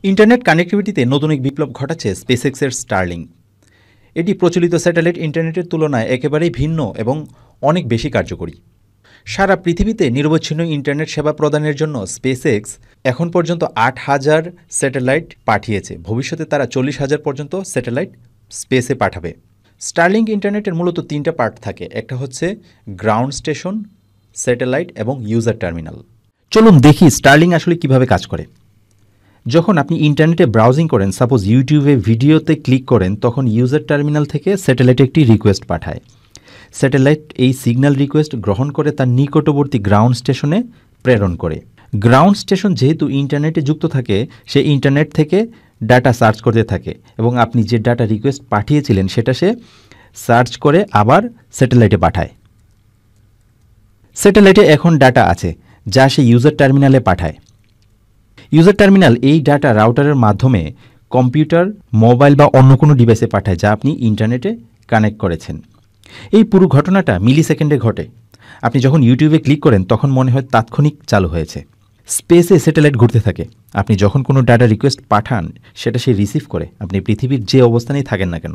Internet কানেক্টিভিটিতে নতুন এক বিপ্লব ঘটাচ্ছে স্পেসএক্সের স্টারলিংক। এটি প্রচলিত স্যাটেলাইট ইন্টারনেটের তুলনায় একেবারেই ভিন্ন এবং অনেক বেশি কার্যকরী। সারা পৃথিবীতে নিরবচ্ছিন্ন ইন্টারনেট সেবা প্রদানের জন্য স্পেসএক্স এখন পর্যন্ত 8,000 স্যাটেলাইট পাঠিয়েছে। ভবিষ্যতে তারা 40,000 পর্যন্ত স্যাটেলাইট স্পেসে পাঠাবে। স্টারলিংক ইন্টারনেটের মূলত 3টা পার্ট থাকে। একটা হচ্ছে গ্রাউন্ড স্টেশন, স্যাটেলাইট এবং ইউজার টার্মিনাল। চলুন দেখি স্টারলিংক আসলে কিভাবে কাজ করে। যখন আপনি ইন্টারনেটে ব্রাউজিং করেন, সাপোজ ইউটিউবে ভিডিওতে ক্লিক করেন, তখন ইউজার টার্মিনাল থেকে স্যাটেলাইটে একটি রিকোয়েস্ট পাঠায়। স্যাটেলাইট এই সিগন্যাল রিকোয়েস্ট গ্রহণ করে তার নিকটবর্তী গ্রাউন্ড স্টেশনে প্রেরণ করে। গ্রাউন্ড স্টেশন যেহেতু ইন্টারনেটে যুক্ত থাকে, সে ইন্টারনেট থেকে ডাটা সার্চ করতে থাকে এবং আপনি যে ডাটা রিকোয়েস্ট পাঠিয়েছিলেন সেটা সে সার্চ করে আবার স্যাটেলাইটে পাঠায়। স্যাটেলাইটে এখন ডাটা আছে যা সে ইউজার টার্মিনালে পাঠায়। ইউজার টার্মিনাল এই ডাটা রাউটারের মাধ্যমে কম্পিউটার, মোবাইল বা অন্য কোনো ডিভাইসে পাঠায় যা আপনি ইন্টারনেটে কানেক্ট করেছেন। এই পুরো ঘটনাটা মিলি সেকেন্ডে ঘটে। আপনি যখন ইউটিউবে ক্লিক করেন তখন মনে হয় তাৎক্ষণিক চালু হয়েছে। স্পেসে স্যাটেলাইট ঘুরতে থাকে। আপনি যখন কোনো ডাটা রিকোয়েস্ট পাঠান সেটা সে রিসিভ করে, আপনি পৃথিবীর যে অবস্থানেই থাকেন না কেন।